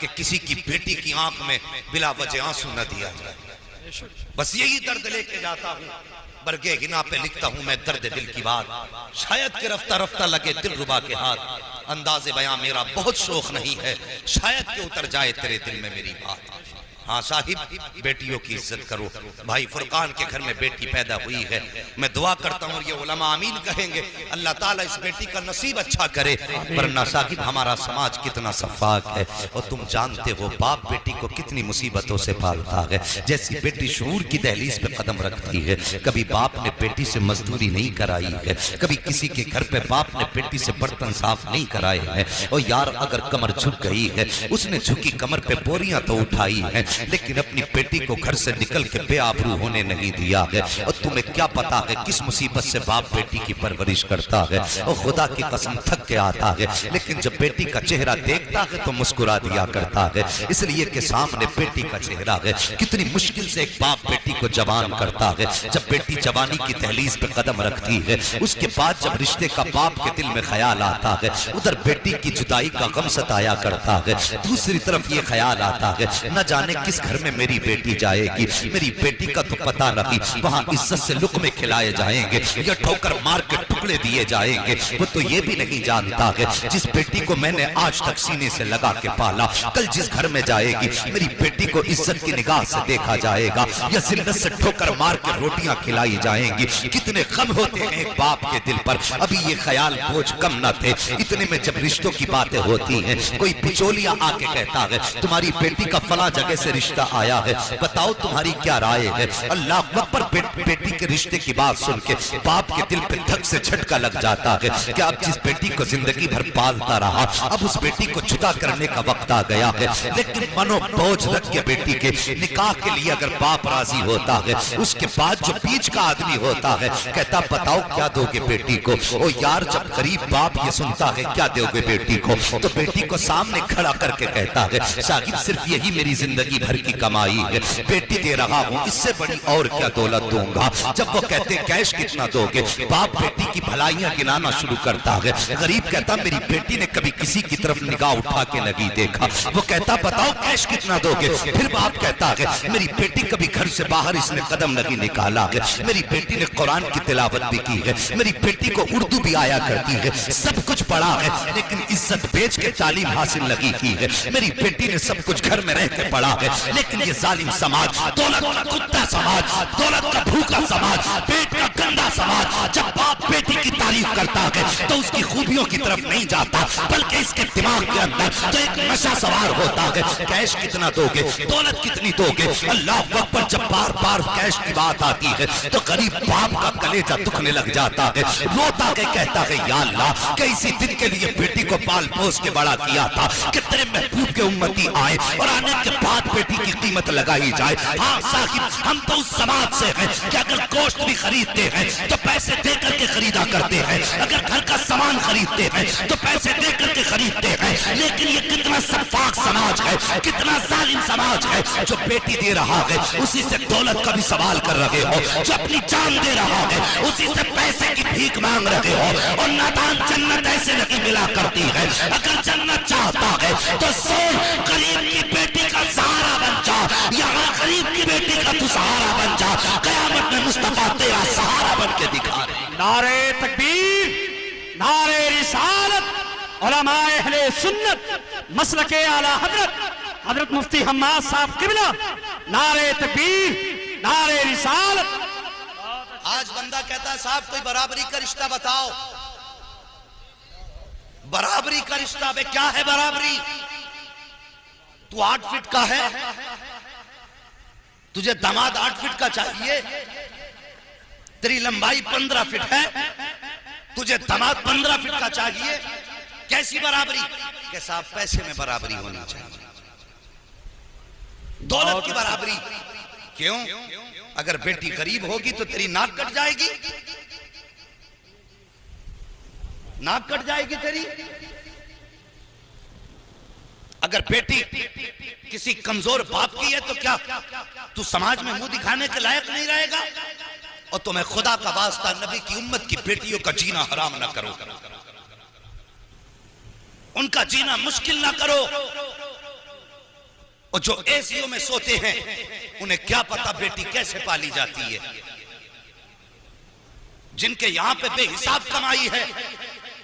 کہ کسی کی بیٹی کی آنکھ میں بلا وجہ آنسو نہ دیا جائے. بس یہی درد لے کے جاتا ہوں, برگے گنا پہ لکھتا ہوں میں درد دل کی بات. شاید کہ رفتہ رفتہ لگے دل ربا کے ہاتھ, انداز بیاں میرا بہت شوق نہیں ہے, شاید کہ اتر جائے تیرے دل میں میری بات. ہاں صاحب, بیٹیوں کی عزت کرو. بھائی فرقان کے گھر میں بیٹی پیدا ہوئی ہے, میں دعا کرتا ہوں, یہ علماء آمین کہیں گے, اللہ تعالیٰ اس بیٹی کا نصیب اچھا کرے. ورنہ صاحب ہمارا سماج کتنا صفاق ہے, اور تم جانتے ہو باپ بیٹی کو کتنی مصیبتوں سے پالتا ہے. جیسی بیٹی شعور کی دہلیز پہ قدم رکھتی ہے, کبھی باپ نے بیٹی سے مزدوری نہیں کرائی ہے, کبھی کسی کے گھر پہ باپ نے بیٹی سے برتن صاف نہیں کرائے ہیں. اور یار اگر کمر جھک گئی ہے, اس نے جھکی کمر پہ بوریاں تو اٹھائی ہیں, لیکن اپنی بیٹی کو گھر سے نکل کے بے آبرو ہونے نہیں دیا ہے. اور تمہیں کیا پتا ہے کس مصیبت سے باپ بیٹی کی پرورش کرتا ہے, اور خدا کی قسم تھک کے آتا ہے, لیکن جب بیٹی کا چہرہ دیکھتا ہے تو مسکرا دیا کرتا ہے. اس لیے کہ سامنے بیٹی کا چہرہ ہے. کتنی مشکل سے ایک باپ بیٹی کو جوان کرتا ہے. جب بیٹی جوانی کی دہلیز پہ قدم رکھتی ہے, اس کے بعد جب رشتے کا باپ کے دل میں خیال آتا ہے, ادھر بیٹی کی جدائی کا غم ستایا کرتا ہے, دوسری طرف یہ خیال آتا ہے نہ جانے کس گھر میں میری بیٹی جائے گی, میری بیٹی کا تو پتہ نہیں وہاں عزت سے لقمے کھلائے جائیں گے یا ٹھوکر مار کے ٹکڑے دیے جائیں گے. وہ تو یہ بھی نہیں جانتا ہے جس بیٹی کو میں نے آج تک سینے سے لگا کے پالا, کل جس گھر میں جائے گی میری بیٹی کو عزت کی نگاہ سے دیکھا جائے گا یا ذلت سے ٹھوکر مار کے روٹیاں کھلائی جائیں گی. کتنے غم ہوتے ہیں ایک باپ کے دل پر. ابھی یہ خیال بوجھ کم نہ تھے, اتنے میں جب رشتوں کی باتیں ہوتی ہیں, کوئی بچولیا آ کے کہتا ہے تمہاری بیٹی کا فلاں جگہ سے رشتہ آیا ہے, بتاؤ تمہاری کیا رائے ہے. اللہ اکبر, بیٹی کے رشتے کی بات سن کے باپ کے دل پہ دھک سے جھٹکا لگ جاتا ہے کہ اب جس بیٹی کو زندگی بھر پالتا رہا, اب اس بیٹی کو جدا کرنے کا وقت آ گیا ہے. لیکن منو بوجھ رکھ کے بیٹی کے نکاح کے لیے اگر باپ راضی ہوتا ہے, اس کے بعد جو بیچ کا آدمی ہوتا ہے کہتا بتاؤ کیا دو گے بیٹی کو. او یار, جب غریب باپ یہ سنتا ہے کیا دو گے بیٹی کو, تو بیٹی کو سامنے کھڑا کر کے کہتا ہے صاحب صرف یہی میری زندگی بھر کی کمائی ہے, بیٹی دے رہا ہوں, اس سے بڑی اور کیا دولت دوں گا. جب وہ کہتے کیش کتنا دو گے, باپ بیٹی کی بھلائیاں گنانا شروع کرتا ہے. غریب کہتا میری بیٹی نے کبھی کسی کی طرف نگاہ اٹھا کے نہیں دیکھا. وہ کہتا بتاؤ کیش کتنا دو گے. پھر باپ کہتا ہے میری بیٹی کبھی گھر سے باہر اس نے قدم نہیں نکالا ہے, میری بیٹی نے قرآن کی تلاوت بھی کی ہے, میری بیٹی کو اردو بھی آیا کرتی ہے, سب کچھ پڑھا ہے, لیکن عزت بیچ کے تعلیم حاصل نہیں کی ہے. میری بیٹی نے سب کچھ گھر میں رہ کے پڑھا ہے, لیکن یہ ظالم سماج, دولت کا کتا سماج, دولت کا بھوکا سماج, پیٹ کا گندا سماج جب باپ بیٹی کی تعریف کرتا ہے تو اس کی خوبیوں کی طرف نہیں جاتا, بلکہ اس کے دماغ کے اندر تو ایک نشہ سوار ہوتا ہے. کیش کتنا دو گے, دولت کتنی دو گے. اللہ اکبر, جب بار بار کیش کی بات آتی ہے تو غریب باپ کا کلیجہ دکھنے لگ جاتا ہے, روتا کے کہتا ہے یا اللہ کہ اسی دن کے لیے بیٹی کو پال پوس کے بڑا کیا تھا کہ تیرے محبوب کے امتی آئے اور آنے کے بعد بیٹی کی قیمت لگائی جائے. ہاں صاحب, ہم تو اس سماج سے ہیں کہ اگر گوشت بھی خریدتے ہیں تو پیسے دے کر کے خریدا کرتے ہیں, اگر گھر کا سامان خریدتے ہیں تو پیسے دے کر کے خریدتے ہیں. لیکن یہ کتنا صفاق سماج ہے, کتنا ظالم سماج ہے جو بیٹی دے رہا ہے اسی سے دولت کا بھی سوال کر رہے ہو, جو اپنی جان دے رہا ہے اسی سے پیسے کی بھیک مانگ رہے ہو. اور نادان جنت ایسے نہیں ملا کرتی ہے, اگر جنت چاہتا ہے تو سن غریب کی بیٹی کا سہارا بن جا, یہاں غریب کی بیٹی کا تو سہارا بن جا, قیامت میں مصطفیٰ تیرا سہارا بن کے دکھا رہے. نعرہ تکبیر, نعرہ رسالت, علماء اہل سنت, مسلک اعلی حضرت مفتی حماد صاحب قبلہ, نعرہ تکبیر, نعرہ رسالت. آج بندہ کہتا ہے صاحب کوئی برابری کا رشتہ بتاؤ. برابری کا رشتہ بے کیا ہے برابری؟ تو 8 فٹ کا ہے, تجھے داماد 8 فٹ کا چاہیے, تیری لمبائی 15 فٹ ہے, تجھے داماد 15 فٹ کا چاہیے. کیسی برابری؟ کہ صاحب پیسے میں برابری ہونی چاہیے, دولت کی برابری. کیوں؟ اگر بیٹی غریب ہوگی تو تیری ناک کٹ جائے گی, ناک کٹ جائے گی تیری. اگر بیٹی کسی کمزور باپ کی ہے تو کیا تو سماج میں منہ دکھانے کے لائق نہیں رہے گا؟ اور تمہیں خدا کا واسطہ نبی کی امت کی بیٹیوں کا جینا حرام نہ کرو, ان کا جینا مشکل نہ کرو. اور جو ایسیوں میں سوتے ہیں انہیں کیا پتا بیٹی کیسے پالی جاتی ہے. جن کے یہاں پہ بے حساب کمائی ہے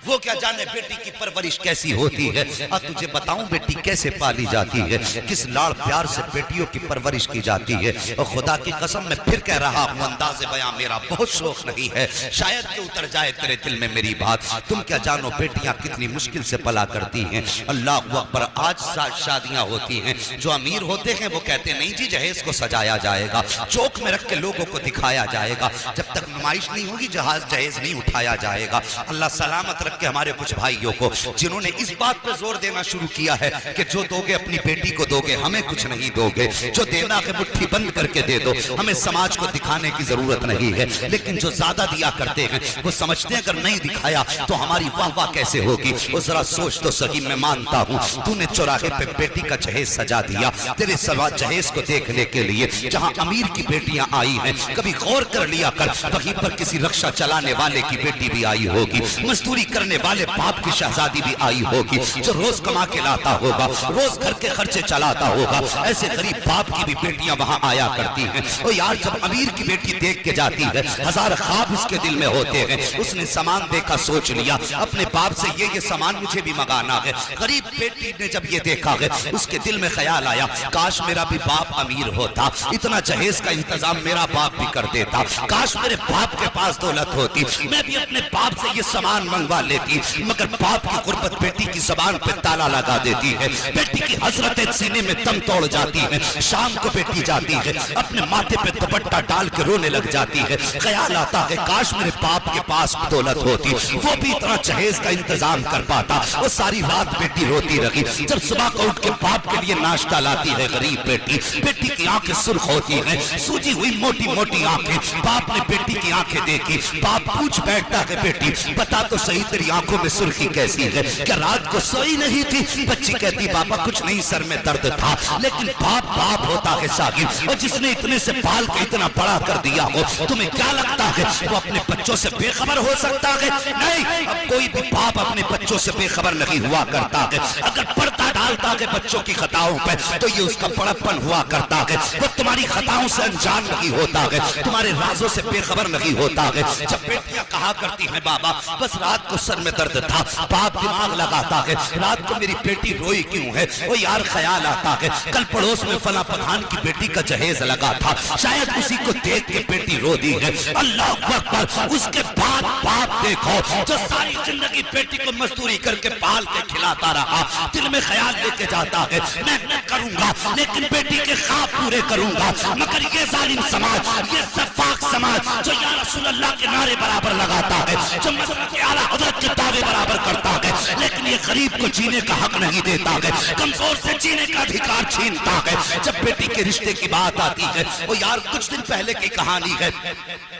وہ کیا جانے بیٹی کی پرورش کیسی ہوتی ہے. اب تجھے بتاؤں بیٹی کیسے پالی جاتی ہے, کس لاڑ پیار سے بیٹیوں کی پرورش کی جاتی ہے. اور خدا کی قسم میں پھر کہہ رہا ہوں, انداز بیاں میرا بہت شوق نہیں ہے, شاید کہ اتر جائے تیرے دل میں میری بات. تم کیا جانو بیٹیاں کتنی مشکل سے پلا کرتی ہیں. اللہ اکبر. آج شادیاں ہوتی ہیں, جو امیر ہوتے ہیں وہ کہتے ہیں نہیں جی جہیز کو سجایا جائے گا, چوک میں رکھ کے لوگوں کو دکھایا جائے گا, جب تک نمائش نہیں ہوگی جہیز نہیں اٹھایا جائے گا. اللہ سلامت رکھ کہ ہمارے کچھ بھائیوں کو جنہوں نے اس بات پہ زور دینا شروع کیا ہے کہ جو دو گے اپنی بیٹی کو دو گے, ہمیں کچھ نہیں دو گے, جو دینا ہے مٹھی بند کر کے دے دو, ہمیں سماج کو دکھانے کی ضرورت نہیں ہے. لیکن جو زیادہ دیا کرتے ہیں وہ سمجھتے ہیں اگر نہیں دکھایا تو ہماری واہ واہ کیسے ہوگی. وہ ذرا سوچ تو صحیح, میں مانتا ہوں تو نے چوراہے پہ بیٹی کا جہیز سجا دیا, تیرے سوا جہیز کو دیکھنے کے لیے جہاں امیر کی بیٹیاں آئی ہیں, کبھی غور کر لیا کر وہیں پر کسی رکشہ چلانے والے کی بیٹی بھی آئی ہوگی, مزدوری کرنے والے باپ کی شہزادی بھی آئی ہوگی, جو روز کما کے لاتا ہوگا, روز گھر کے خرچے چلاتا ہوگا. ایسے غریب باپ کی بھی بیٹیاں وہاں آیا کرتی ہیں. اور یار جب امیر کی بیٹی دیکھ کے جاتی ہے ہزار خواب اس کے دل میں ہوتے ہیں. اس نے سامان دیکھا, سوچ لیا اپنے باپ سے یہ سامان مجھے بھی منگانا ہے. غریب بیٹی نے جب یہ دیکھا ہے اس کے دل میں خیال آیا کاش میرا بھی باپ امیر ہوتا, اتنا جہیز کا انتظام میرا باپ بھی کر دیتا, کاش میرے باپ کے پاس دولت ہوتی, میں بھی اپنے باپ سے یہ سامان منگوا لیتی. مگر باپ کی غربت بیٹی کی زبان پہ تالا لگا دیتی ہے, بیٹی کی حسرت سینے میں دم توڑ جاتی ہے. شام کو بیٹی جاتی ہے, اپنے ماتھے پہ دوپٹہ ڈال کے رونے لگ جاتی ہے. خیال آتا ہے کاش میرے باپ کے پاس دولت ہوتی, وہ بھی اتنا جہیز کا انتظام کر پاتا. وہ ساری رات بیٹی روتی رہی. جب صبح کو اٹھ کے باپ کے لیے ناشتہ لاتی ہے غریب بیٹی, بیٹی کی آنکھیں سرخ ہوتی ہیں, سوجی ہوئی موٹی موٹی آنکھیں. باپ نے بیٹی کی آنکھیں دیکھی, باپ پوچھ بیٹھتا ہے بیٹی بتا تو صحیح تیری آنکھوں میں سرخی کیسی ہے, کیا رات کو سوئی نہیں تھی؟ بچی کہتی بابا کچھ نہیں, سر میں درد تھا. لیکن باپ ہوتا ہے ساکن, اور جس نے اتنے سے پال کے اتنا بڑا کر دیا ہو, تمہیں کیا لگتا ہے وہ اپنے بچوں سے بے خبر ہو سکتا ہے؟ نہیں, اب کوئی بھی باپ اپنے بچوں سے بے خبر نہیں ہوا کرتا ہے. اگر پردہ ڈالتا ہے بچوں کی خطاؤں پہ تو یہ اس کا بڑپن ہوا کرتا ہے. وہ تمہاری خطاؤں سے انجان نہیں ہوتا ہے, تمہارے رازوں سے بے خبر نہیں ہوتا ہے. جب بیٹیاں کہا کرتی ہیں بابا بس رات کو سر میں درد تھا, باپ دماغ لگاتا ہے رات کو میری بیٹی روئی کیوں ہے. وہ یار خیال آتا ہے کل پڑوس میں فلاں پٹھان کی بیٹی کا جہیز لگا تھا, شاید اسی کو دیکھ کے بیٹی رو دی ہے. اللہ اکبر. اس کے بعد باپ دیکھو جو ساری زندگی بیٹی کو مزدوری کر کے پال کے کھلاتا رہا, دل میں خیال لے کے جاتا ہے میں کروں گا لیکن بیٹی کے خواب پورے کروں گا. مگر یہ ظالم سماج, یہ سفاک سماج جو یا رسول اللہ کے نعرے برابر لگاتا ہے, جو مذہب اعلیٰ حضرت کے دعوے برابر کرتا ہے, لیکن یہ غریب کو جینے کا حق نہیں دیتا ہے, کمزور سے جینے کا ادھیکار چھینتا ہے. جب بیٹی کے رشتے کی بات آتی ہے, وہ یار کچھ دن پہلے کی کہانی ہے,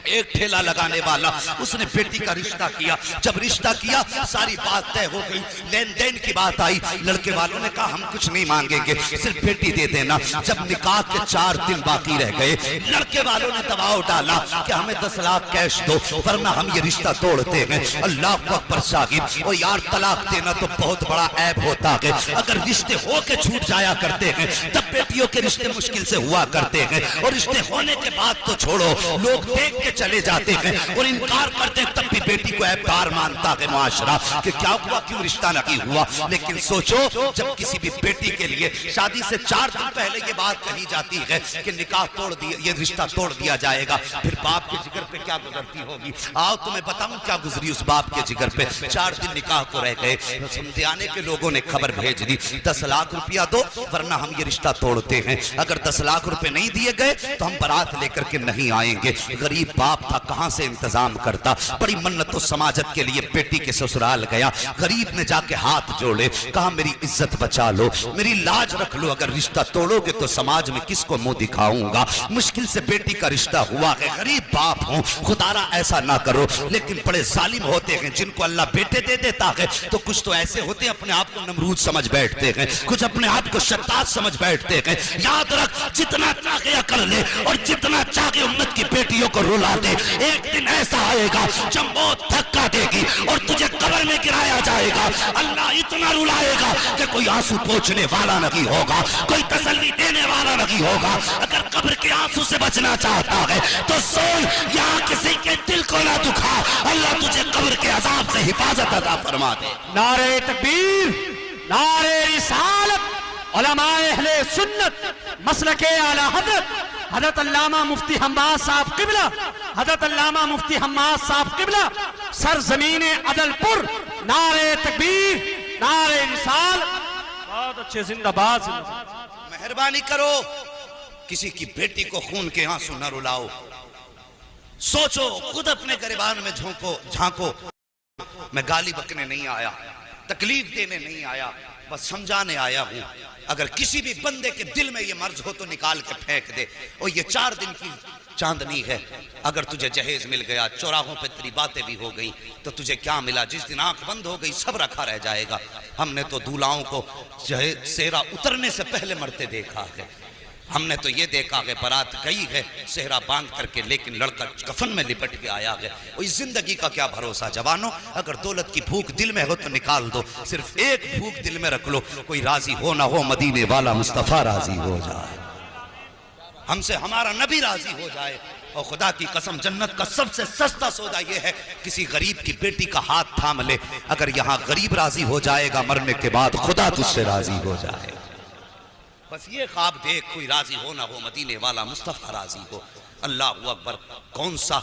ایک ٹھیلا لگانے والا اس نے بیٹی کا رشتہ کیا. جب رشتہ کیا ساری بات طے ہو گئی, لین دین کی بات آئی, لڑکے والوں نے کہا ہم کچھ نہیں مانگیں گے, صرف بیٹی دے دینا. جب نکاح کے 4 دن باقی رہ گئے, لڑکے والوں نے دباؤ ڈالا کہ ہمیں 10 لاکھ کیش دو ورنہ ہم یہ رشتہ توڑتے ہیں. اللہ اکبر صاحب. اور یار طلاق دینا تو بہت بڑا عیب ہوتا ہے. اگر رشتے ہو کے چھوٹ جایا کرتے ہیں تب بیٹیوں کے رشتے مشکل سے ہوا کرتے ہیں, اور رشتے ہونے کے بعد تو چھوڑو, لوگ دیکھ کے چلے جاتے ہیں اور انکار کرتے ہیں, تب بھی بیٹی کو عیب دار مانتا ہے معاشرہ کہ کیا ہوا, کیوں رشتہ نہیں ہوا. لیکن سوچو جب کسی بھی بیٹی کے لیے شادی سے 4 دن پہلے یہ بات کہی جاتی ہے کہ نکاح توڑ دیا, یہ رشتہ توڑ دیا جائے گا, پھر باپ کے جگر پہ کیا گزرتی ہوگی. آؤ تمہیں بتاؤں کیا گزری اس باپ کے جگر پہ. 4 دن نکاح کو رہ گئے, سمدھیانے کے لوگوں نے خبر بھیج دی 10 لاکھ روپیہ دو ورنہ ہم یہ رشتہ توڑتے ہیں. اگر 10 لاکھ روپے نہیں دیے گئے تو ہم بارات لے کر کے نہیں آئیں گے. غریب باپ تھا, کہاں سے انتظام کرتا. بڑی منت و سماجت کے لیے بیٹی کے سسرال گیا. غریب نے جا کے ہاتھ جوڑے, کہا میری عزت بچا لو, میری لاج رکھ لو, اگر رشتہ توڑو گے تو سماج میں کس کو منہ دکھاؤں گا. مشکل سے بیٹی کا رشتہ ہوا ہے, غریب باپ ہوں, خدا را ایسا نہ کرو. لیکن بڑے ظالم ہوتے ہیں جن کو اللہ بیٹے دے دیتا ہے تو کچھ تو ایسے ہوتے ہیں اپنے آپ کو نمرود سمجھ بیٹھتے ہیں, کچھ اپنے آپ کو شداد سمجھ بیٹھتے ہیں. یاد رکھ جتنا چاہے کر لے اور جتنا چاہے امت کی بیٹیوں کو رلا دے, ایک دن ایسا آئے گا جب موت دھکا دے گی اور تجھے قبر میں گرایا جائے گا. اللہ اتنا اتنا رلائے گا کہ کوئی آنسو پوچھنے والا نہیں ہوگا, کوئی تسلی دینے والا نہیں ہوگا. اگر قبر کے آنسو سے بچنا چاہتا ہے تو سن, یہاں کسی کے دل کو نہ دکھا, اللہ تجھے قبر کے عذاب سے حفاظت عطا فرما دے. نعرہ تکبیر, نعرہ رسالت, علماء اہل سنت, مسلک اعلی حضرت حضرت علامہ مفتی حماد صاحب قبلہ, حضرت علامہ مفتی حماد صاحب قبلہ, سرزمین عدل پور. نعرہ تکبیر, نعرہ رسالت. بہت اچھے, زندہ باد, زندہ باد. مہربانی کرو, کسی کی بیٹی کو خون کے آنسو نہ رلاؤ. سوچو, خود اپنے گریبان میں جھانکو. میں گالی بکنے نہیں آیا, تکلیف دینے نہیں آیا, بس سمجھانے آیا ہوں. اگر کسی بھی بندے کے دل میں یہ مرض ہو تو نکال کے پھینک دے. اور یہ 4 دن کی چاندنی ہے, اگر تجھے جہیز مل گیا, چوراہوں پہ تیری باتیں بھی ہو گئی, تو تجھے کیا ملا؟ جس دن آنکھ بند ہو گئی سب رکھا رہ جائے گا. ہم نے تو دولہاؤں کو سہرا اترنے سے پہلے مرتے دیکھا ہے. ہم نے تو یہ دیکھا کہ بارات گئی ہے صحرا باندھ کر کے, لیکن لڑکا کفن میں لپٹ کے آیا ہے. اس زندگی کا کیا بھروسہ جوانوں؟ اگر دولت کی بھوک دل میں ہو تو نکال دو, صرف ایک بھوک دل میں رکھ لو, کوئی راضی ہو نہ ہو مدینے والا مصطفیٰ راضی ہو جائے, ہم سے ہمارا نبی راضی ہو جائے. اور خدا کی قسم جنت کا سب سے سستا سودا یہ ہے, کسی غریب کی بیٹی کا ہاتھ تھام لے. اگر یہاں غریب راضی ہو جائے گا, مرنے کے بعد خدا تجھ سے راضی ہو جائے. بس یہ خواب دیکھ, کوئی راضی ہو نہ ہو مدینے والا مصطفیٰ راضی ہو. اللہ اکبر. کون سا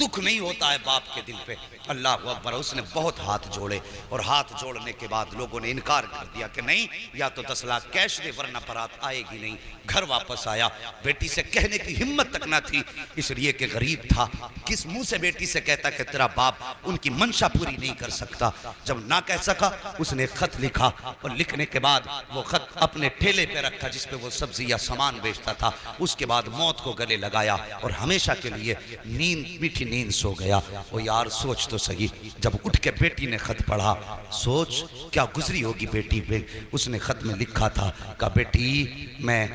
دکھ نہیں ہوتا ہے باپ کے دل پہ. اللہ اکبر. اس نے بہت ہاتھ جوڑے, اور ہاتھ جوڑنے کے بعد لوگوں نے انکار کر دیا کہ نہیں, یا تو 10 لاکھ کیش دے ورنہ برات آئے گی نہیں. گھر واپس آیا, بیٹی سے کہنے کی ہمت تک نہ تھی, اس لیے کہ غریب تھا. کس منہ سے بیٹی سے کہتا کہ تیرا باپ ان کی منشا پوری نہیں کر سکتا. جب نہ کہہ سکا, اس نے خط لکھا, اور لکھنے کے بعد وہ خط اپنے ٹھیلے پہ رکھا جس پہ وہ سبزی یا سامان بیچتا تھا. اس کے بعد موت کو گلے لگایا, اور ہمیشہ کے لیے میٹھی نیند سو گیا. وہ یار سوچ تو صحیح, جب اٹھ کے بیٹی نے خط پڑھا, سوچ کیا گزری ہوگی بیٹی پہ. اس نے خط میں لکھا تھا کہ بیٹی, میں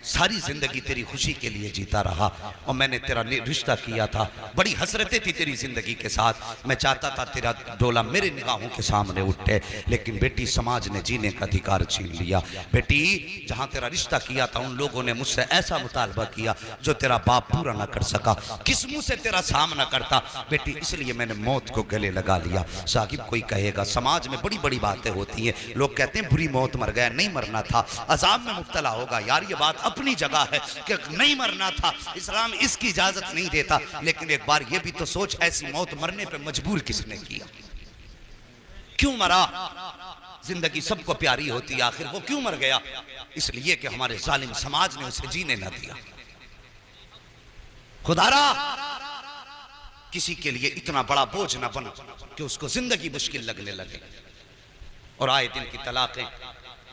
ساری زندگی تیری خوشی کے لیے جیتا رہا, اور میں نے تیرا رشتہ کیا تھا, بڑی حسرتیں تھی تیری زندگی کے ساتھ, میں چاہتا تھا تیرا ڈولا میرے نگاہوں کے سامنے اٹھے, لیکن بیٹی سماج نے جینے کا ادھیکار چھین لیا. بیٹی, جہاں تیرا رشتہ کیا تھا ان لوگوں نے مجھ سے ایسا مطالبہ کیا جو تیرا باپ پورا نہ کر سکا. کس منہ سے تیرا سامنا کرتا بیٹی, اس لیے میں نے موت کو گلے لگا لیا. صاحب کوئی کہے گا سماج میں بڑی بڑی باتیں ہوتی ہیں, لوگ کہتے ہیں بری موت مر گیا, نہیں مرنا تھا, عذاب میں مبتلا ہوگا. یار یہ بات اپنی جگہ ہے کہ نہیں مرنا تھا, اسلام اس کی اجازت نہیں دیتا, لیکن ایک بار یہ بھی تو سوچ, ایسی موت مرنے پہ مجبور کس نے کیا؟ کیوں مرا؟ زندگی سب کو پیاری ہوتی ہے, آخر وہ کیوں مر گیا؟ اس لیے کہ ہمارے ظالم سماج نے اسے جینے نہ دیا. خدا را کسی کے لیے اتنا بڑا بوجھ نہ بنا کہ اس کو زندگی مشکل لگنے لگے. اور آئے دن کی طلاقیں.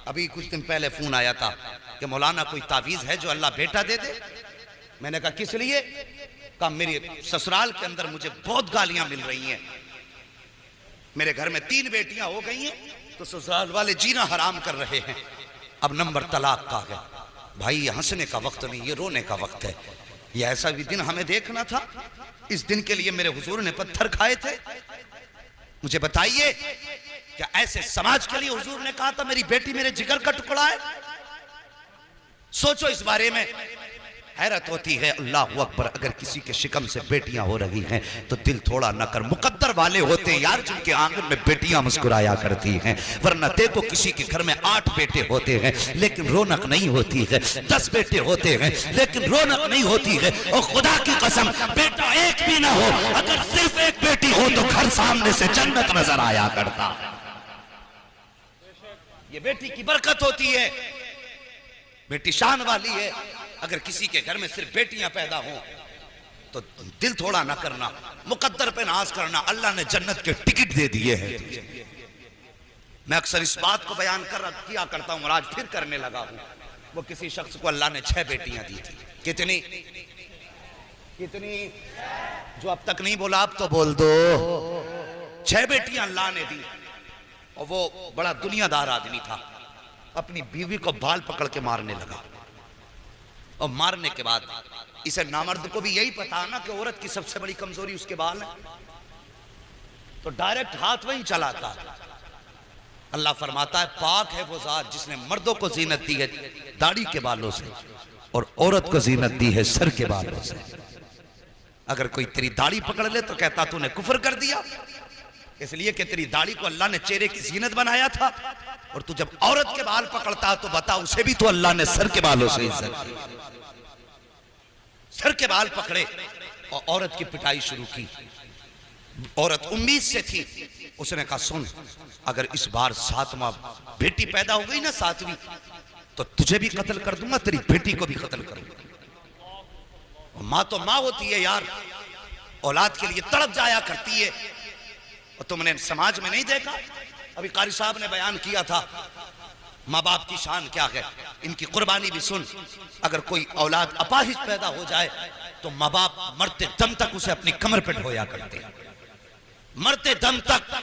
ابھی کچھ دن پہلے فون آیا تھا کہ مولانا کوئی تعویذ ہے جو اللہ بیٹا دے دے. میں نے کہا کس لیے؟ کہا میری سسرال کے اندر مجھے بہت گالیاں مل رہی ہیں, میرے گھر میں 3 بیٹیاں ہو گئی ہیں, تو سسرال والے جینا حرام کر رہے ہیں, اب نمبر طلاق کا ہے. بھائی یہ ہنسنے کا وقت نہیں, یہ رونے کا وقت ہے. یہ ایسا بھی دن ہمیں دیکھنا تھا, اس دن کے لیے میرے حضور نے پتھر کھائے تھے. مجھے بتائیے کیا ایسے سماج کے لیے حضور نے کہا تھا میری بیٹی میرے جگر کا ٹکڑا ہے؟ سوچو اس بارے میں. حیرت ہوتی ہے. اللہ اکبر. اگر کسی کے شکم سے بیٹیاں ہو رہی ہیں تو دل تھوڑا نہ کر. مقدر والے ہوتے ہیں یار جن کے آنگن میں بیٹیاں مسکرایا کرتی ہیں, ورنہ دیکھو کسی کے گھر میں 8 بیٹے ہوتے ہیں لیکن رونق نہیں ہوتی ہے, 10 بیٹے ہوتے ہیں لیکن رونق نہیں ہوتی ہے. اور خدا کی قسم بیٹا ایک بھی نہ ہو, اگر صرف ایک بیٹی ہو تو گھر سامنے سے جنت نظر آیا کرتا. یہ بیٹی کی برکت ہوتی ہے, بیٹی شان والی ہے. اگر کسی کے گھر میں صرف بیٹیاں پیدا ہوں تو دل تھوڑا نہ کرنا, مقدر پہ ناز کرنا. اللہ نے جنت کے ٹکٹ دے دیے ہیں. میں اکثر اس بات کو بیان کیا کرتا ہوں اور آج پھر کرنے لگا ہوں. وہ کسی شخص کو اللہ نے 6 بیٹیاں دی تھی. کتنی؟ جو اب تک نہیں بولا اب تو بول دو. 6 بیٹیاں اللہ نے دی, اور وہ بڑا دنیا دار آدمی تھا. اپنی بیوی کو بال پکڑ کے مارنے لگا, اور مارنے کے بعد اسے نامرد کو بھی یہی پتا نا کہ عورت کی سب سے بڑی کمزوری اس کے بال ہیں, تو ڈائریکٹ ہاتھ وہیں چلاتا. اللہ فرماتا ہے پاک ہے وہ ذات جس نے مردوں کو زینت دی ہے داڑھی کے بالوں سے اور عورت کو زینت دی ہے سر کے بالوں سے. اگر کوئی تیری داڑھی پکڑ لے تو کہتا تو نے کفر کر دیا، اس لیے کہ تیری داڑھی کو اللہ نے چہرے کی زینت بنایا تھا، اور تو جب عورت کے بال پکڑتا تو بتا اسے بھی تو اللہ نے سر کے بالوں سے عزت دی. سر کے بال پکڑے اور عورت کی پٹائی شروع کی. عورت امید سے تھی، اس نے کہا سن اگر اس بار 7واں بیٹی پیدا ہو گئی نا 7ویں تو تجھے بھی قتل کر دوں گا، تیری بیٹی کو بھی قتل کروں گا. ماں تو ماں ہوتی ہے یار، اولاد کے لیے تڑپ جایا کرتی ہے. اور تم نے سماج میں نہیں دیکھا، ابھی قاری صاحب نے بیان کیا تھا ماں باپ کی شان کیا ہے، ان کی قربانی بھی سن. اگر کوئی اولاد اپاہج پیدا ہو جائے تو ماں باپ مرتے دم تک اسے اپنی کمر پہ ڈھویا کرتے ہیں، مرتے دم تک.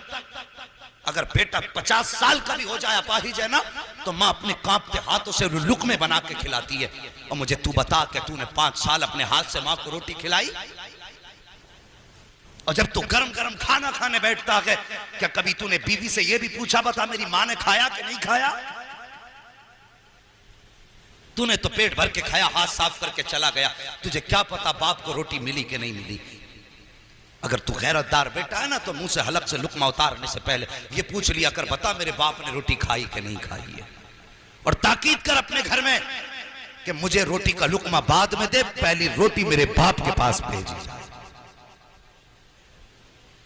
اگر بیٹا 50 سال کا بھی ہو جائے اپاہج ہے نا تو ماں اپنے کانپتے ہاتھوں سے لقمے بنا کے کھلاتی ہے. اور مجھے تو بتا کہ تو نے 5 سال اپنے ہاتھ سے ماں کو روٹی کھلائی؟ اور جب تو گرم گرم کھانا کھانے بیٹھتا ہے کیا کبھی تو نے بیوی سے یہ بھی پوچھا بتا میری ماں نے کھایا کہ نہیں کھایا؟ تو نے تو پیٹ بھر کے کھایا، ہاتھ صاف کر کے چلا گیا، تجھے کیا پتا باپ کو روٹی ملی کہ نہیں ملی. اگر تو غیرت دار بیٹا ہے نا تو منہ سے حلق سے لقمہ اتارنے سے پہلے یہ پوچھ لیا کر بتا میرے باپ نے روٹی کھائی کہ نہیں کھائی ہے. اور تاکید کر اپنے گھر میں کہ مجھے روٹی کا لقمہ بعد میں دے، پہلی روٹی میرے باپ کے پاس بھیجی جائے.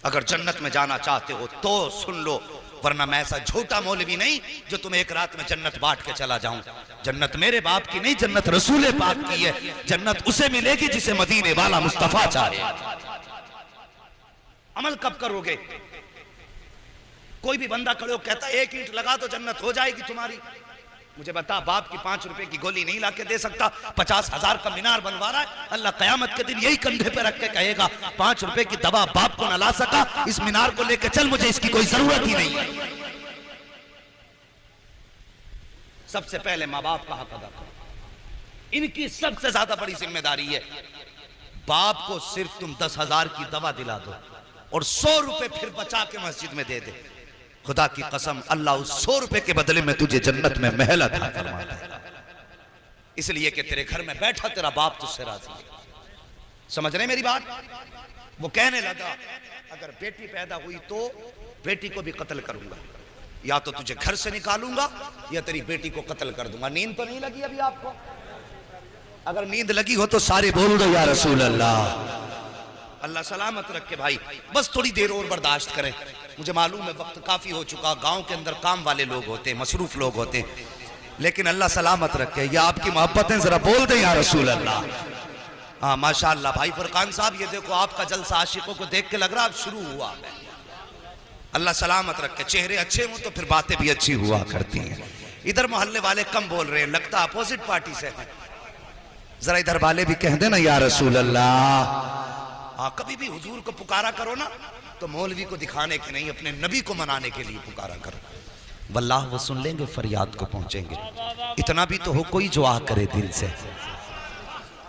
اگر جنت میں جانا چاہتے ہو تو سن لو، ورنہ میں ایسا جھوٹا مولوی نہیں جو تمہیں ایک رات میں جنت بانٹ کے چلا جاؤں. جنت میرے باپ کی نہیں، جنت رسول پاک کی ہے. جنت اسے ملے گی جسے مدینے والا مصطفیٰ چاہے. عمل کب کرو گے؟ کوئی بھی بندہ کھڑے ہو کہتا ہے 1 اینٹ لگا تو جنت ہو جائے گی تمہاری. مجھے بتا باپ کی 5 روپے کی گولی نہیں لا کے دے سکتا، 50,000 کا مینار بنوا رہا ہے، اللہ قیامت کے دن یہی کندھے پہ رکھ کے کہے گا 5 روپے کی دوا باپ کو نہ لا سکا، اس مینار کو لے کے چل، مجھے اس کی کوئی ضرورت ہی نہیں ہے. سب سے پہلے ماں باپ کا حق ادا کرو، ان کی سب سے زیادہ بڑی ذمہ داری ہے. باپ کو صرف تم 10,000 کی دوا دلا دو اور 100 روپے پھر بچا کے مسجد میں دے دے. خدا کی قسم اللہ اس 100 روپے کے بدلے میں تجھے جنت میں محل عطا فرماتا ہے، اس لیے کہ تیرے گھر میں بیٹھا تیرا باپ تجھ سے راضی ہے. سمجھ رہے میری بات؟ وہ کہنے لگا اگر بیٹی پیدا ہوئی تو بیٹی کو بھی قتل کروں گا، یا تو تجھے گھر سے نکالوں گا یا تیری بیٹی کو قتل کر دوں گا. نیند تو نہیں لگی ابھی آپ کو؟ اگر نیند لگی ہو تو سارے بول دو یا رسول اللہ. اللہ سلامت رکھے بھائی، بس تھوڑی دیر اور برداشت کریں. مجھے معلوم ہے وقت کافی ہو چکا، گاؤں کے اندر کام والے لوگ ہوتے ہیں، مصروف لوگ ہوتے ہیں، لیکن اللہ سلامت رکھے. یا آپ کی محبتیں ذرا بول دیں یا رسول اللہ. ہاں ماشاءاللہ بھائی فرقان صاحب، یہ دیکھو آپ کا جلسہ عاشقوں کو دیکھ کے لگ رہا اب شروع ہوا ہے. اللہ سلامت رکھے. چہرے اچھے ہوں تو پھر باتیں بھی اچھی ہوا کرتی ہیں. ادھر محلے والے کم بول رہے ہیں، لگتا اپوزٹ پارٹی سے ہیں. ذرا ادھر والے بھی کہہ دیں نا یا رسول اللہ. ہاں کبھی بھی حضور کو پکارا کرو نا تو مولوی کو دکھانے کے نہیں، اپنے نبی کو منانے کے لیے پکارا کرو. واللہ وہ سن لیں گے، فریاد کو پہنچیں گے. اتنا بھی تو ہو کوئی جو آ کرے دل سے.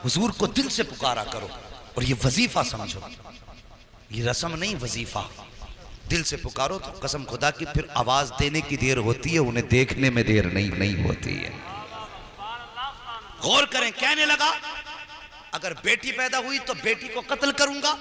حضور کو دل سے پکارا کرو، اور یہ وظیفہ سمجھو، یہ رسم نہیں وظیفہ. دل سے پکارو تو قسم خدا کی پھر آواز دینے کی دیر ہوتی ہے، انہیں دیکھنے میں دیر نہیں ہوتی ہے. غور کریں، کہنے لگا اگر بیٹی پیدا ہوئی تو بیٹی کو قتل کروں گا،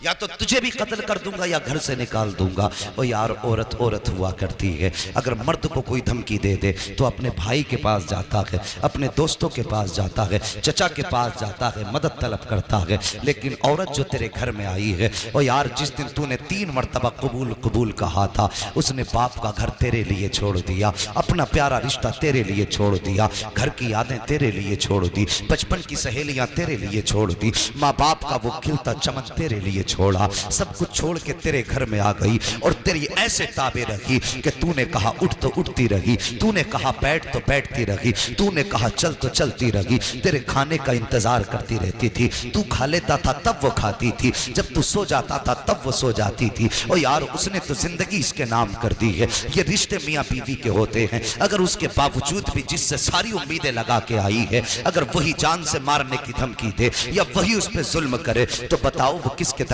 یا تو تجھے بھی قتل کر دوں گا یا گھر سے نکال دوں گا. وہ یار عورت ہوا کرتی ہے. اگر مرد کو کوئی دھمکی دے دے تو اپنے بھائی کے پاس جاتا ہے، اپنے دوستوں کے پاس جاتا ہے، چچا کے پاس جاتا ہے، مدد طلب کرتا ہے. لیکن عورت جو تیرے گھر میں آئی ہے، وہ یار جس دن تو نے 3 مرتبہ قبول کہا تھا، اس نے باپ کا گھر تیرے لیے چھوڑ دیا، اپنا پیارا رشتہ تیرے لیے چھوڑ دیا، گھر کی یادیں تیرے لیے چھوڑ دی، بچپن کی سہیلیاں تیرے لیے چھوڑ دی، ماں باپ کا وہ کھلتا چمن تیرے لیے چھوڑا، سب کچھ چھوڑ کے تیرے گھر میں آ گئی. اور تیری ایسے تابع رہی کہ تو نے کہا اٹھ تو اٹھتی رہی، تو نے کہا بیٹھ تو بیٹھتی رہی، تو نے کہا چل تو چلتی رہی. تیرے کھانے کا انتظار کرتی رہتی تھی. تو کھا لیتا تھا تب وہ کھاتی تھی، جب تو سو جاتا تھا تب وہ سو جاتی تھی. اور یار اس نے تو زندگی اس کے نام کر دی ہے. یہ رشتے میاں بیوی کے ہوتے ہیں. اگر اس کے باوجود بھی جس سے ساری امیدیں لگا کے آئی ہے، اگر وہی جان سے مارنے کی دھمکی دے یا وہی اس پہ ظلم کرے تو بتاؤ وہ کس کے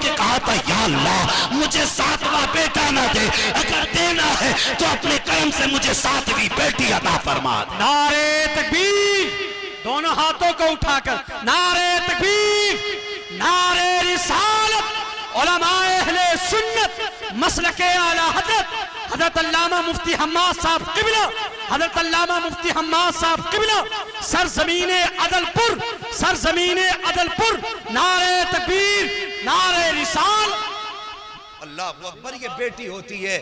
کے کہا تھا یا اللہ مجھے 7واں بیٹا نہ دے، اگر دینا ہے تو اپنے کرم سے مجھے 7ویں بیٹی عطا فرما دے۔ نعرے تکبیر، دونوں ہاتھوں کو اٹھا کر نعرے تکبیر، نعرے رسالت، علماء اہل سنت مسلک اعلی حضرت حضرت علامہ مفتی حماد صاحب قبلہ، حضرت علامہ مفتی حماد صاحب قبلہ، سرزمین عدل پور، سرزمین عدل پور، نعرے تکبیر، نعرے رسال۔ اللہ اکبر، یہ بیٹی ہوتی ہے۔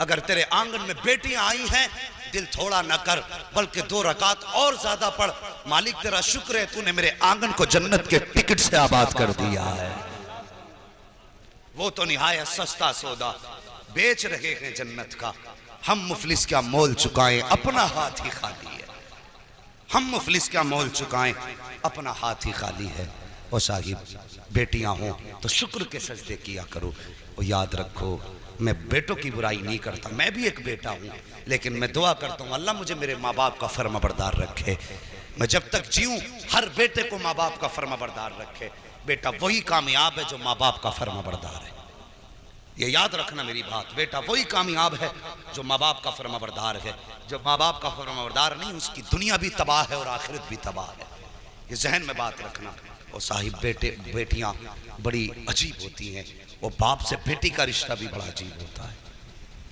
اگر تیرے آنگن میں بیٹیاں آئی ہیں دل تھوڑا نہ کر، بلکہ 2 رکعت اور زیادہ پڑھ۔ مالک تیرا شکر ہے تو نے میرے آنگن کو جنت کے ٹکٹ سے آباد کر دیا ہے۔ وہ تو نہایت سستا سودا بیچ رہے ہیں جنت کا، ہم مفلس کیا مول چکائیں اپنا ہاتھ ہی خالی ہے، ہم مفلس کیا مول چکائیں اپنا ہاتھ ہی خالی ہے۔ اور صاحب بیٹیاں ہوں تو شکر کے سجدے کیا کرو۔ اور یاد رکھو میں بیٹوں کی برائی نہیں کرتا، میں بھی ایک بیٹا ہوں، لیکن میں دعا کرتا ہوں اللہ مجھے میرے ماں باپ کا فرما بردار رکھے، میں جب تک جیوں ہر بیٹے کو ماں باپ کا فرما بردار رکھے۔ بیٹا وہی کامیاب ہے جو ماں باپ کا فرما بردار ہے، یہ یاد رکھنا میری بات، بیٹا وہی کامیاب ہے جو ماں باپ کا فرما بردار ہے۔ جو ماں باپ کا فرما بردار نہیں اس کی دنیا بھی تباہ ہے اور آخرت بھی تباہ ہے، یہ ذہن میں بات رکھنا۔ اور صاحب بیٹیاں بڑی عجیب ہوتی ہیں، وہ باپ سے بیٹی کا رشتہ بھی بڑا عجیب ہوتا ہے،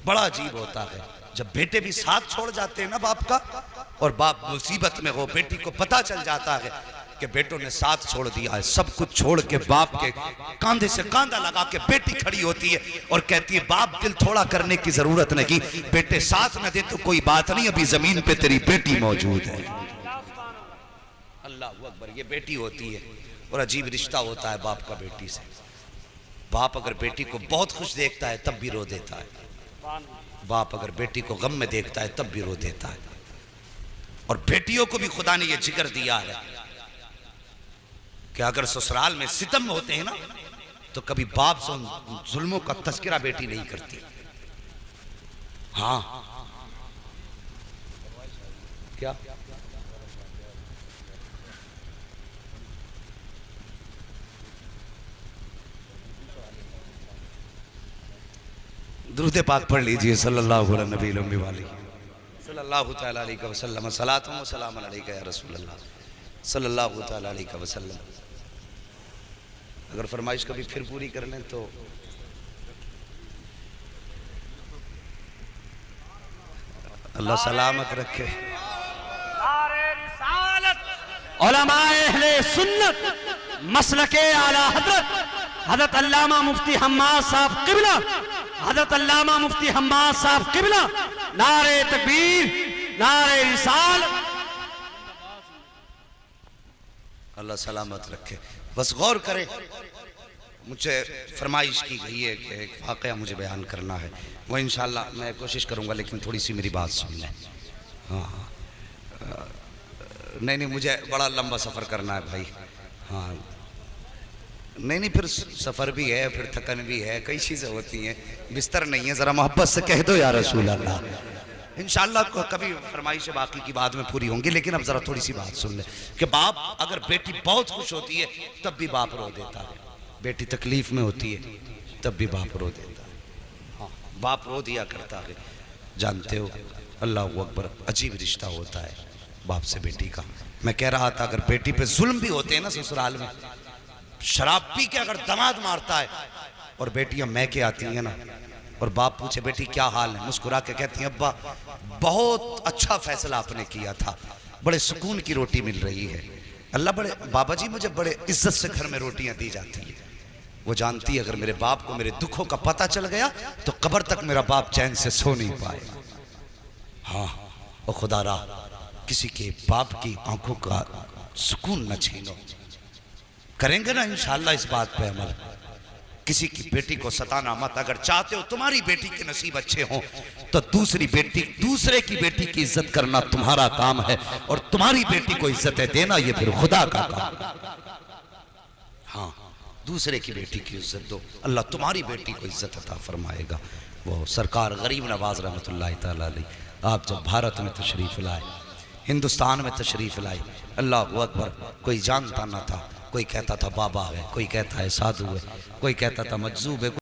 بڑا عجیب ہوتا ہے۔ جب بیٹے بھی ساتھ چھوڑ جاتے ہیں نا باپ کا، اور باپ مصیبت میں ہو، بیٹی کو پتہ چل جاتا ہے کہ بیٹوں نے ساتھ چھوڑ دیا ہے، سب کچھ چھوڑ کے باپ کے کاندھے سے کاندھا لگا کے بیٹی کھڑی ہوتی ہے اور کہتی ہے باپ دل تھوڑا کرنے کی ضرورت نہیں، بیٹے ساتھ نہ دے تو کوئی بات نہیں، ابھی زمین پہ تیری بیٹی موجود ہے۔ اللہ اکبر، یہ بیٹی ہوتی ہے اور عجیب رشتہ ہوتا ہے باپ کا بیٹی سے۔ باپ اگر بیٹی کو بہت خوش دیکھتا ہے تب بھی رو دیتا ہے، باپ اگر بیٹی کو غم میں دیکھتا ہے تب بھی رو دیتا ہے۔ اور بیٹیوں کو بھی خدا نے یہ جگر دیا ہے کہ اگر سسرال میں ستم ہوتے ہیں نا تو کبھی باپ سے ان ظلموں کا تذکرہ بیٹی نہیں کرتی۔ ہاں کیا درود پاک پڑھ لیجئے صلی اللہ علیہ نبی الامی والی صلی اللہ تعالیٰ علیہ وسلم، صلاۃ و سلام علیکہ یا رسول اللہ صلی اللہ تعالیٰ علیہ وسلم۔ اگر فرمائش کبھی پھر پوری کر لیں تو اللہ سلامت رکھے۔ علماء اہل سنت مسلک اعلی حضرت حضرت علامہ مفتی حماد صاحب قبلہ، حضرت علامہ مفتی حماد صاحب قبلہ، نعرے تکبیر، نعرے رسال۔ اللہ سلامت رکھے۔ بس غور کریں، مجھے فرمائش کی گئی ہے کہ ایک واقعہ مجھے بیان کرنا ہے، وہ انشاءاللہ میں کوشش کروں گا، لیکن تھوڑی سی میری بات سن لیں۔ ہاں نہیں مجھے بڑا لمبا سفر کرنا ہے بھائی۔ ہاں نہیں پھر سفر بھی ہے، پھر تھکن بھی ہے، کئی چیزیں ہوتی ہیں، بستر نہیں ہے، ذرا محبت سے کہہ دو یا رسول اللہ۔ انشاءاللہ کبھی فرمائش باقی کی بعد میں پوری ہوں گی، لیکن اب ذرا تھوڑی سی بات سن لیں کہ باپ اگر بیٹی بہت خوش ہوتی ہے تب بھی باپ رو دیتا ہے، بیٹی تکلیف میں ہوتی ہے تب بھی باپ رو دیتا ہے۔ ہاں باپ رو دیا کرتا ہے، جانتے ہو اللہ اکبر، عجیب رشتہ ہوتا ہے باپ سے بیٹی کا۔ میں کہہ رہا تھا اگر بیٹی پہ ظلم بھی ہوتے ہیں نا سسرال میں، شراب پی کے اگر دماد مارتا ہے اور بیٹیاں میں کے آتی ہیں نا اور باپ پوچھے بیٹی کیا حال ہے، مسکرا کے کہتی ہیں ابا بہت اچھا فیصلہ آپ نے کیا تھا، بڑے سکون کی روٹی مل رہی ہے، اللہ بڑے بابا جی مجھے بڑے عزت سے گھر میں روٹیاں دی جاتی ہیں۔ وہ جانتی ہے اگر میرے باپ کو میرے دکھوں کا پتہ چل گیا تو قبر تک میرا باپ چین سے سو نہیں پائے۔ ہاں اور خدا را کسی کے باپ کی آنکھوں کا سکون نہ چھینو، کریں گے نا انشاءاللہ اس بات پہ عمل۔ کسی کی بیٹی کو ستانا مت، اگر چاہتے ہو تمہاری بیٹی کے نصیب اچھے ہوں تو دوسرے کی بیٹی کی عزت کرنا تمہارا کام ہے، اور تمہاری بیٹی کو عزتیں دینا یہ پھر خدا کا کام۔ ہاں دوسرے کی بیٹی کی عزت دو، اللہ تمہاری بیٹی کو عزت عطا فرمائے گا۔ وہ سرکار غریب نواز رحمۃ اللہ تعالیٰ علیہ، آپ جب بھارت میں تشریف لائے، ہندوستان میں تشریف لائے، اللہ اکبر، کوئی جانتا نہ تھا کوئی کہتا تھا بابا ہے، کوئی کہتا ہے سادھو ہے، کوئی کہتا تھا مجذوب ہے.